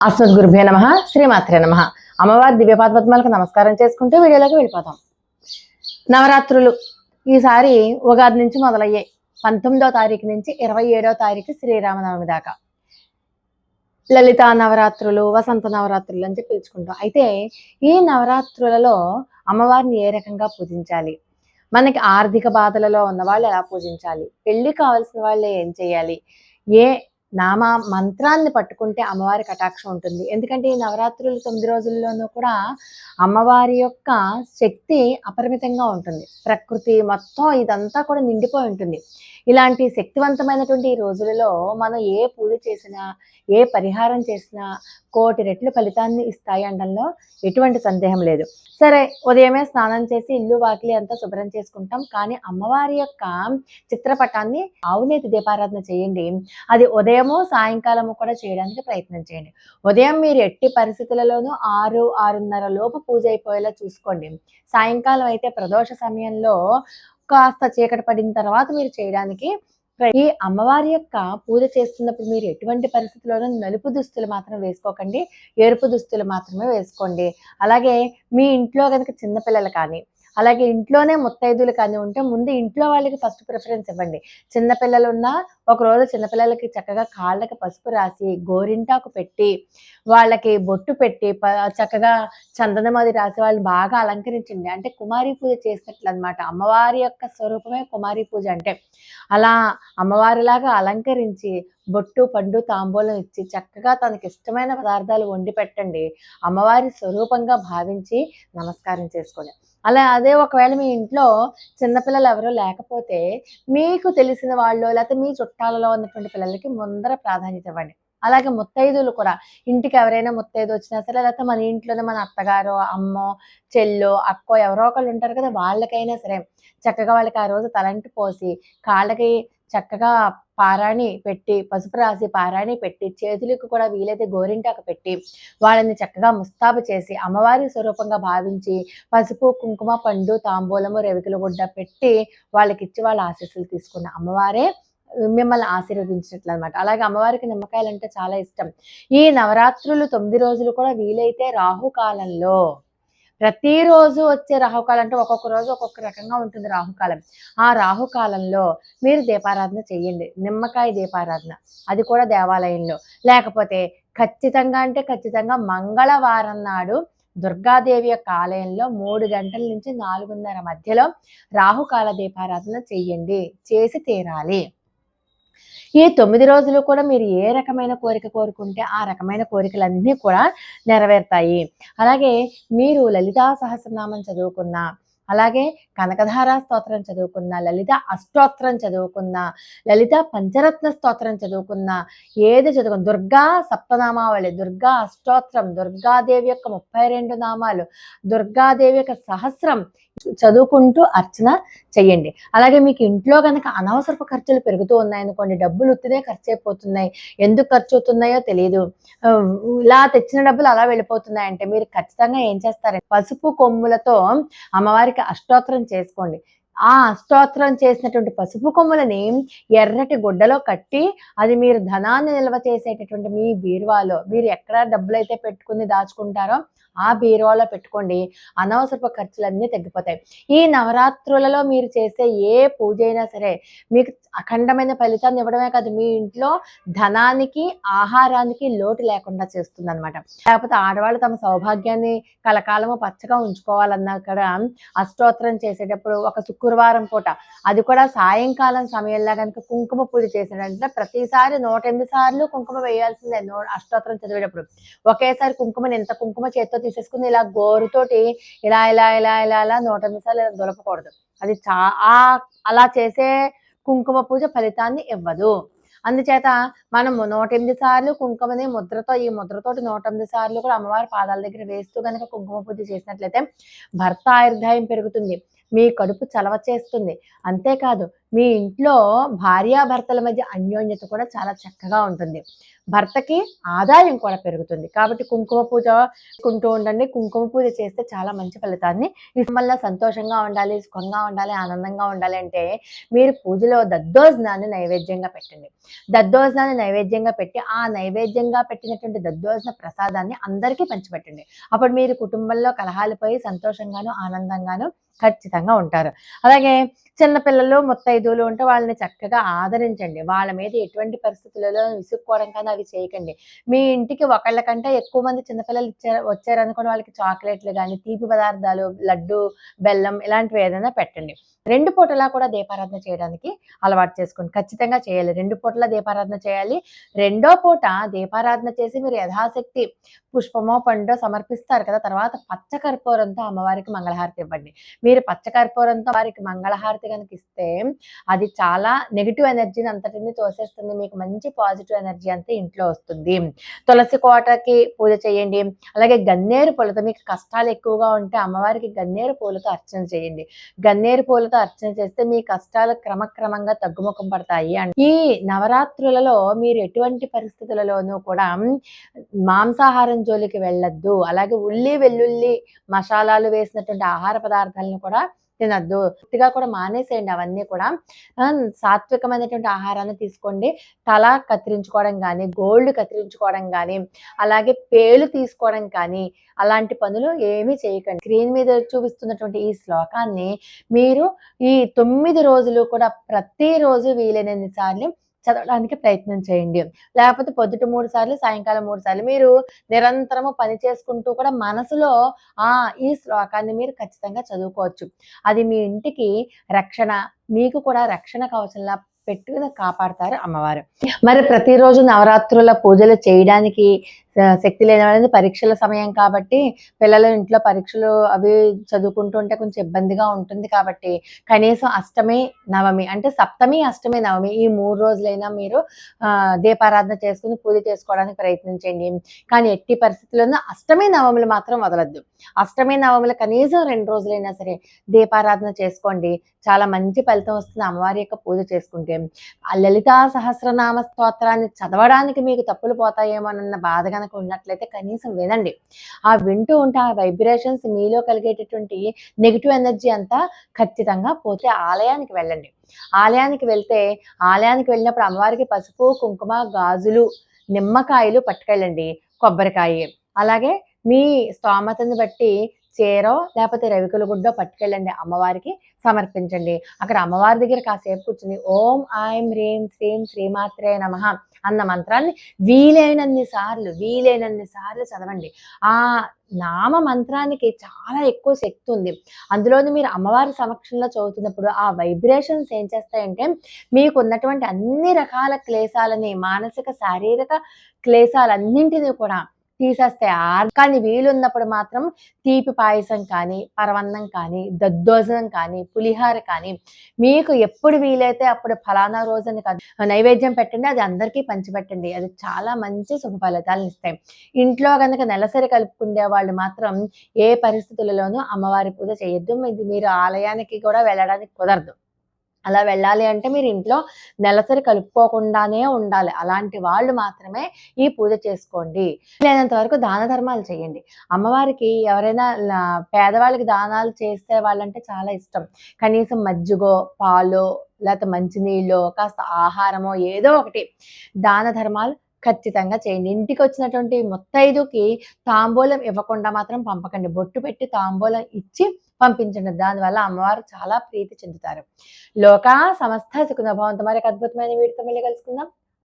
అస్మద్ గురుభ్యో నమః శ్రీమాత్రే నమః. అమ్మవారి దివ్యపాదపద్మాలకు నమస్కారం చేసుకుంటూ వీడియోలోకి వెళ్ళిపోతాం. నవరాత్రులు ఈసారి ఉగాది నుంచి మొదలయ్యాయి. 19వ తారీఖు నుంచి 27వ తారీఖు శ్రీరామనవమి దాకా లలితా నవరాత్రులు, వసంత నవరాత్రులు అని చెప్పి పిలుచుకుంటాం. అయితే ఈ నవరాత్రులలో అమ్మవారిని ఏ రకంగా పూజించాలి, మనకి ఆర్థిక బాధలలో ఉన్న వాళ్ళు ఎలా పూజించాలి, పెళ్లి కావాల్సిన వాళ్ళు ఏం చేయాలి, ఏ నామ మంత్రాన్ని పట్టుకుంటే అమ్మవారి కటాక్షం ఉంటుంది. ఎందుకంటే ఈ నవరాత్రులు 9 రోజుల్లోనూ కూడా అమ్మవారి యొక్క శక్తి అపరిమితంగా ఉంటుంది. ప్రకృతి మొత్తం ఇదంతా కూడా నిండిపోయి ఉంటుంది. ఇలాంటి శక్తివంతమైనటువంటి ఈ రోజులలో మనం ఏ పూజ చేసినా, ఏ పరిహారం చేసినా కోటి రెట్లు ఫలితాన్ని ఇస్తాయి అనడంలో ఎటువంటి సందేహం లేదు. సరే, ఉదయమే స్నానం చేసి ఇల్లు వాకిలి అంతా శుభ్రం చేసుకుంటాం. కానీ అమ్మవారి యొక్క చిత్రపటాన్ని ఆవునేతి దీపారాధన చేయండి. అది ఉదయము సాయంకాలము కూడా చేయడానికి ప్రయత్నం చేయండి. ఉదయం మీరు ఎట్టి పరిస్థితులలోనూ 6-6:30 లోపు పూజ అయిపోయేలా చూసుకోండి. సాయంకాలం అయితే ప్రదోష సమయంలో కాస్త చీకటి పడిన తర్వాత మీరు చేయడానికి ఈ అమ్మవారి యొక్క పూజ చేస్తున్నప్పుడు మీరు ఎటువంటి పరిస్థితుల్లోనూ నలుపు దుస్తులు మాత్రం వేసుకోకండి, ఎరుపు దుస్తులు మాత్రమే వేసుకోండి. అలాగే మీ ఇంట్లో కనుక చిన్నపిల్లలు కానీ, అలాగే ఇంట్లోనే ముత్తైదులు కానీ ఉంటే ముందు ఇంట్లో వాళ్ళకి ఫస్ట్ ప్రిఫరెన్స్ ఇవ్వండి. చిన్నపిల్లలు ఉన్నా ఒకరోజు చిన్నపిల్లలకి చక్కగా కాళ్ళకి పసుపు రాసి, గోరింటాకు పెట్టి, వాళ్ళకి బొట్టు పెట్టి, చక్కగా చందనం అది రాసి వాళ్ళని బాగా అలంకరించండి. అంటే కుమారి పూజ చేసినట్లు అనమాట. అమ్మవారి యొక్క స్వరూపమే కుమారి పూజ అంటే. అలా అమ్మవారిలాగా అలంకరించి బొట్టు, పండు, తాంబూలం ఇచ్చి చక్కగా తనకి ఇష్టమైన పదార్థాలు వండి పెట్టండి. అమ్మవారి స్వరూపంగా భావించి నమస్కారం చేసుకోండి. అదే ఒకవేళ మీ ఇంట్లో చిన్నపిల్లలు ఎవరో లేకపోతే మీకు తెలిసిన వాళ్ళు లేకపోతే మీ చుట్టాలలో ఉన్నటువంటి పిల్లలకి ముందర ప్రాధాన్యత ఇవ్వండి. అలాగే ముత్తైదువులు కూడా ఇంటికి ఎవరైనా ముత్తైదు వచ్చినా సరే, లేకపోతే మన ఇంట్లోనే మన అత్తగారో, అమ్మో, చెల్లో, అక్కో ఎవరో ఒకళ్ళు ఉంటారు కదా, వాళ్ళకైనా సరే చక్కగా వాళ్ళకి ఆ రోజు తలంటి పోసి కాళ్ళకి చక్కగా పారాణి పెట్టి, పసుపు రాసి పారాణి పెట్టి, చేతులకు కూడా వీలైతే గోరింటాకు పెట్టి వాళ్ళని చక్కగా ముస్తాబు చేసి అమ్మవారి స్వరూపంగా భావించి పసుపు, కుంకుమ, పండు, తాంబూలము, రెవికల గుడ్డ పెట్టి వాళ్ళకిచ్చి వాళ్ళ ఆశీస్సులు తీసుకున్న అమ్మవారే మిమ్మల్ని ఆశీర్వదించినట్లు అనమాట. అలాగే అమ్మవారికి నిమ్మకాయలు అంటే చాలా ఇష్టం. ఈ నవరాత్రులు 9 రోజులు కూడా వీలైతే రాహుకాలంలో, ప్రతిరోజు వచ్చే రాహుకాలం అంటే ఒక్కొక్క రోజు ఒక్కొక్క రకంగా ఉంటుంది రాహుకాలం. ఆ రాహుకాలంలో మీరు దీపారాధన చేయండి. నిమ్మకాయ దీపారాధన, అది కూడా దేవాలయంలో. లేకపోతే ఖచ్చితంగా మంగళవారం నాడు దుర్గాదేవి యొక్క ఆలయంలో 3 గంటల నుంచి 4:30 మధ్యలో రాహుకాల దీపారాధన చెయ్యండి. చేసి తీరాలి. ఈ 9 రోజులు కూడా మీరు ఏ రకమైన కోరిక కోరుకుంటే ఆ రకమైన కోరికలన్నీ కూడా నెరవేరుతాయి. అలాగే మీరు లలితా సహస్రనామం చదువుకున్నా, అలాగే కనకధార స్తోత్రం చదువుకున్నా, లలిత అష్టోత్తరం చదువుకున్నా, లలిత పంచరత్న స్తోత్రం చదువుకున్నా, ఏది చదువుకున్నా, దుర్గా సప్తనామావళి, దుర్గా అష్టోత్తరం, దుర్గాదేవి యొక్క 32 నామాలు, దుర్గాదేవి యొక్క సహస్రం చదువుకుంటూ అర్చన చెయ్యండి. అలాగే మీకు ఇంట్లో కనుక అనవసరపు ఖర్చులు పెరుగుతూ ఉన్నాయనుకోండి, డబ్బులు ఉత్తినే ఖర్చు అయిపోతున్నాయి, ఎందుకు ఖర్చు అవుతున్నాయో తెలియదు, ఇలా తెచ్చిన డబ్బులు అలా వెళ్ళిపోతున్నాయంటే మీరు ఖచ్చితంగా ఏం చేస్తారంటే పసుపు కొమ్ములతో అమ్మవారికి అష్టోత్తరం చేసుకోండి. ఆ అష్టోత్తరం చేసినటువంటి పసుపు కొమ్ములని ఎర్రటి గుడ్డలో కట్టి, అది మీరు ధనాన్ని నిల్వ చేసేటటువంటి మీ బీరువాలో, మీరు ఎక్కడ డబ్బులైతే పెట్టుకుని దాచుకుంటారో ఆ బీరువాలో పెట్టుకోండి. అనవసరపు ఖర్చులన్నీ తగ్గిపోతాయి. ఈ నవరాత్రులలో మీరు చేసే ఏ పూజ అయినా సరే మీకు అఖండమైన ఫలితాన్ని ఇవ్వడమే కాదు, మీ ఇంట్లో ధనానికి, ఆహారానికి లోటు లేకుండా చేస్తుందన్నమాట. లేకపోతే ఆడవాళ్ళు తమ సౌభాగ్యాన్ని కలకాలము పచ్చగా ఉంచుకోవాలన్నా కూడా అష్టోత్తరం చేసేటప్పుడు ఒక శుక్రవారం పూట, అది కూడా సాయంకాలం సమయంలో కనుక కుంకుమ పూజ చేసినట్టే ప్రతిసారి 108 సార్లు కుంకుమ వేయాల్సిందే. అష్టోత్తరం చదివేటప్పుడు ఒకేసారి కుంకుమని ఇంత కుంకుమ చేత్తో తీసేసుకుని ఇలా గోరుతోటి ఇలా ఇలా ఇలా ఇలా ఇలా 108 సార్లు ఇలా దులపకూడదు. అది అలా చేసే కుంకుమ పూజ ఫలితాన్ని ఇవ్వదు. అందుచేత మనము 108 సార్లు కుంకుమని ఈ ముద్రతోటి 108 సార్లు కూడా అమ్మవారి పాదాల దగ్గర వేస్తూ కనుక కుంకుమ పూజ చేసినట్లయితే భర్త ఆయుర్దాయం పెరుగుతుంది, మీ కడుపు చలవ చేస్తుంది. అంతేకాదు మీ ఇంట్లో భార్యాభర్తల మధ్య అన్యోన్యత కూడా చాలా చక్కగా ఉంటుంది. భర్తకి ఆదాయం కూడా పెరుగుతుంది. కాబట్టి కుంకుమ పూజ చేసుకుంటూ ఉండండి. కుంకుమ పూజ చేస్తే చాలా మంచి ఫలితాన్ని వల్ల సంతోషంగా ఉండాలి, సుఖంగా ఉండాలి, ఆనందంగా ఉండాలి అంటే మీరు పూజలో దద్దోజనాన్ని నైవేద్యంగా పెట్టండి. దద్దోజనాన్ని నైవేద్యంగా పెట్టి, ఆ నైవేద్యంగా పెట్టినటువంటి దద్దోజన ప్రసాదాన్ని అందరికీ పంచిపెట్టండి. అప్పుడు మీరు కుటుంబంలో కలహాలు పోయి సంతోషంగాను, ఆనందంగాను ఖచ్చితంగా ఉంటారు. అలాగే చిన్నపిల్లలు, ముత్తైదువులు ఉంటే వాళ్ళని చక్కగా ఆదరించండి. వాళ్ళ మీద ఎటువంటి పరిస్థితులలో విసుక్కోవడం కానీ అవి చేయకండి. మీ ఇంటికి ఒకళ్ళ కంటే ఎక్కువ మంది చిన్నపిల్లలు వచ్చారనుకోండి, వాళ్ళకి చాక్లెట్‌లు గానీ, తీపి పదార్థాలు, లడ్డు, బెల్లం ఇలాంటివి ఏదైనా పెట్టండి. 2 పూటలా కూడా దీపారాధన చేయడానికి అలవాటు చేసుకోండి. ఖచ్చితంగా చేయాలి. 2 పూటలా దీపారాధన చేయాలి. రెండో పూట దీపారాధన చేసి మీరు యథాశక్తి పుష్పమో, పండో సమర్పిస్తారు కదా! తర్వాత పచ్చ కర్పూరంతో అమ్మవారికి మంగళహారతి ఇవ్వండి. మీరు పచ్చ కర్పూరంతో వారికి మంగళహారతి గనక ఇస్తే అది చాలా నెగెటివ్ ఎనర్జీని అంతటిని తోసేస్తుంది. మీకు మంచి పాజిటివ్ ఎనర్జీ అంతా ఇంట్లో వస్తుంది. తులసి కోటకి పూజ చేయండి. అలాగే గన్నేరు పూలతో మీకు కష్టాలు ఎక్కువగా ఉంటే అమ్మవారికి గన్నేరు పూలతో అర్చన చేయండి. గన్నేరు పూలతో అర్చన చేస్తే మీ కష్టాలు క్రమక్రమంగా తగ్గుముఖం పడతాయి. ఈ నవరాత్రులలో మీరు ఎటువంటి పరిస్థితులలోనూ కూడా మాంసాహారం జోలికి వెళ్ళొద్దు. అలాగే ఉల్లి, వెల్లుల్లి మసాలాలు వేసినటువంటి ఆహార పదార్థాలను కూడా తినొద్దు. పూర్తిగా కూడా మానేసేయండి అవన్నీ కూడా. సాత్వికమైనటువంటి ఆహారాన్ని తీసుకోండి. తల కత్తిరించుకోవడం గానీ, గోళ్ళు కత్తిరించుకోవడం గానీ, అలాగే పేలు తీసుకోవడం కానీ, అలాంటి పనులు ఏమీ చేయకండి. స్క్రీన్ మీద చూపిస్తున్నటువంటి ఈ శ్లోకాన్ని మీరు ఈ 9 రోజులు కూడా ప్రతిరోజు వీలైనన్ని సార్లు చదవడానికి ప్రయత్నం చేయండి. లేకపోతే పొద్దుట 3 సార్లు, సాయంకాలం 3 సార్లు. మీరు నిరంతరము పని చేసుకుంటూ కూడా మనసులో ఈ శ్లోకాన్ని మీరు ఖచ్చితంగా చదువుకోవచ్చు. అది మీ ఇంటికి రక్షణ, మీకు కూడా రక్షణ కవచంలా పెట్టుకుని కాపాడతారు అమ్మవారు. మరి ప్రతిరోజు నవరాత్రుల పూజలు చేయడానికి శక్తి లేని వాళ్ళది పరీక్షల సమయం కాబట్టి పిల్లలు ఇంట్లో పరీక్షలు అవి చదువుకుంటూ ఉంటే కొంచెం ఇబ్బందిగా ఉంటుంది కాబట్టి కనీసం అష్టమి, నవమి అంటే సప్తమి, అష్టమి, నవమి ఈ 3 రోజులైనా మీరు దీపారాధన చేసుకుని పూజ చేసుకోవడానికి ప్రయత్నించండి. కానీ ఎట్టి పరిస్థితుల్లోనూ అష్టమి, నవములు మాత్రం వదలొద్దు. అష్టమి, నవములు కనీసం 2 రోజులైనా సరే దీపారాధన చేసుకోండి. చాలా మంచి ఫలితం వస్తుంది అమ్మవారి యొక్క పూజ చేసుకుంటే. ఆ లలితా సహస్రనామ స్తోత్రాన్ని చదవడానికి మీకు తప్పులు పోతాయేమోనన్న బాధ గనక ఉన్నట్లయితే కనీసం వినండి. ఆ వింటూ ఉంటే ఆ వైబ్రేషన్స్ మీలో కలిగేటటువంటి నెగిటివ్ ఎనర్జీ అంతా ఖచ్చితంగా పోతే ఆలయానికి వెళ్ళండి. ఆలయానికి వెళ్ళినప్పుడు అమ్మవారికి పసుపు, కుంకుమ, గాజులు, నిమ్మకాయలు పట్టుకెళ్ళండి. కొబ్బరికాయ. అలాగే మీ స్తోమతను బట్టి చీరో లేకపోతే రవికుల గుడ్డో పట్టుకెళ్ళండి. అమ్మవారికి సమర్పించండి. అక్కడ అమ్మవారి దగ్గర కాసేపు కూర్చుని ఓం ఐం హ్రీం శ్రీం శ్రీమాత్రే నమః అన్న మంత్రాన్ని వీలైనన్ని సార్లు చదవండి. ఆ నామ మంత్రానికి చాలా ఎక్కువ శక్తి ఉంది. అందులోని మీరు అమ్మవారి సమక్షంలో చదువుతున్నప్పుడు ఆ వైబ్రేషన్స్ ఏం చేస్తాయంటే మీకు ఉన్నటువంటి అన్ని రకాల క్లేశాలని, మానసిక, శారీరక క్లేశాలన్నింటినీ కూడా తీసేస్తాయి. కానీ వీలున్నప్పుడు మాత్రం తీపి పాయసం కానీ, పరవన్నం కానీ, దద్దోజనం కానీ, పులిహార కానీ మీకు ఎప్పుడు వీలైతే అప్పుడు ఫలానా రోజని కాదు నైవేద్యం పెట్టండి. అది అందరికీ పంచిపెట్టండి. అది చాలా మంచి శుభ ఫలితాలను ఇస్తాయి. ఇంట్లో గనక నెలసరి కలుపుకునే వాళ్ళు మాత్రం ఏ పరిస్థితులలోనూ అమ్మవారి పూజ చేయొద్దు. మీరు ఆలయానికి కూడా వెళ్ళడానికి కుదరదు. అలా వెళ్ళాలి అంటే మీరు ఇంట్లో నెలసరి కలుపుకోకుండానే ఉండాలి. అలాంటి వాళ్ళు మాత్రమే ఈ పూజ చేసుకోండి. లేనంత వరకు దాన ధర్మాలు చేయండి. అమ్మవారికి ఎవరైనా పేదవాళ్ళకి దానాలు చేసే వాళ్ళంటే చాలా ఇష్టం. కనీసం మజ్జిగో, పాలో, లేకపోతే మంచినీళ్ళో, కాస్త ఆహారమో ఏదో ఒకటి దాన ధర్మాలు ఖచ్చితంగా చేయండి. ఇంటికొచ్చినటువంటి ముత్తైదుకి తాంబూలం ఇవ్వకుండా మాత్రం పంపకండి. బొట్టు పెట్టి తాంబూలం ఇచ్చి పంపించండి. దానివల్ల అమ్మవారు చాలా ప్రీతి చెందుతారు. లోకా సమస్త సుఖినో భవంతు. మరొక అద్భుతమైన వీడియోతో మళ్ళీ కలుసుకుందాం.